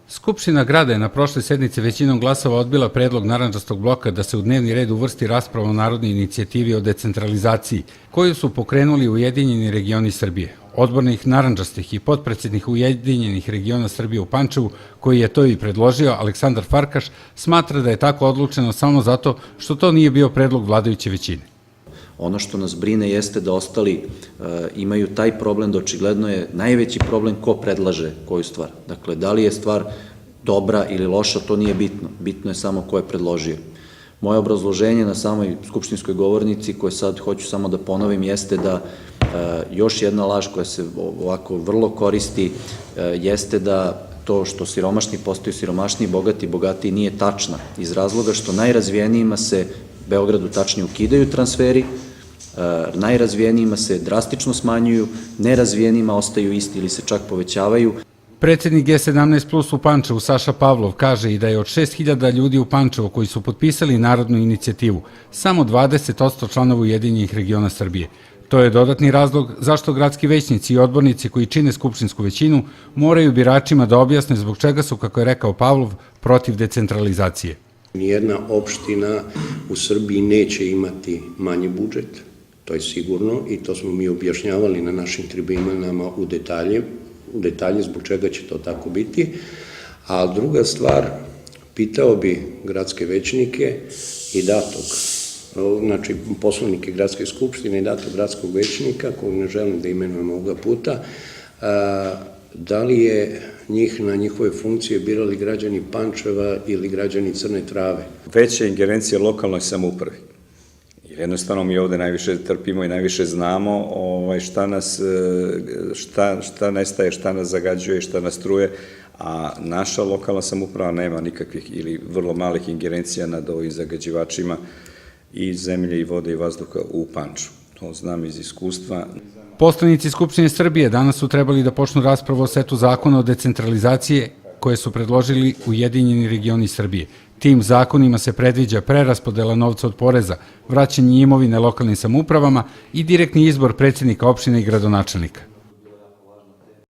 Skupština grada je na prošle sednice većinom glasova odbila predlog Narandžastog bloka da se u dnevni red uvrsti rasprava o narodnoj inicijativi o decentralizaciji, koju su pokrenuli Ujedinjeni regioni Srbije. Odbornik Narandžastih i potpredsednik Ujedinjenih regiona Srbije u Pančevu, koji je to i predložio, Aleksandar Farkaš, smatra da je tako odlučeno samo zato što to nije bio predlog vladajuće većine. Ono što nas brine jeste da ostali imaju taj problem, da očigledno je najveći problem ko predlaže koju stvar. Dakle, da li je stvar dobra ili loša, to nije bitno. Bitno je samo ko je predložio. Moje obrazloženje na samoj skupštinskoj govornici, koje sad hoću samo da ponovim, jeste da još jedna laž koja se ovako vrlo koristi, jeste da to što siromašni postaju siromašniji, bogatiji nije tačna, iz razloga što najrazvijenijima se Beogradu tačnije ukidaju transferi, najrazvijenijima se drastično smanjuju, nerazvijenima ostaju isti ili se čak povećavaju. Predsednik G17 Plus u Pančevu, Saša Pavlov, kaže i da je od 6.000 ljudi u Pančevu koji su potpisali narodnu inicijativu, samo 20% članova Ujedinjenih regiona Srbije. To je dodatni razlog zašto gradski većnici i odbornici koji čine skupštinsku većinu moraju biračima da objasne zbog čega su, kako je rekao Pavlov, protiv decentralizacije. Nijedna opština u Srbiji neće imati manji budžet, to je sigurno, i to smo mi objašnjavali na našim tribinama u detalje zbog čega će to tako biti. A druga stvar, pitao bi gradske većnike i datog, znači poslanike gradske skupštine i datog gradskog većnika, kog ne želim da imenujem ovoga puta, da li je njih na njihove funkcije birali građani Pančeva ili građani Crne Trave. Veća ingerencija lokalnoj samoupravi. Jednostavno mi ovde najviše trpimo i najviše znamo šta nestaje, šta nas zagađuje, šta nas truje, a naša lokalna samouprava nema nikakvih ili vrlo malih ingerencija nad ovim zagađivačima i zemlje i vode i vazduha u Pančevu. To znam iz iskustva. Poslanici Skupštine Srbije danas su trebali da počnu raspravu o setu zakona o decentralizaciji koje su predložili Ujedinjeni regioni Srbije. Tim zakonima se predviđa preraspodela novca od poreza, vraćanje imovine lokalnim samoupravama i direktni izbor predsednika opštine i gradonačelnika.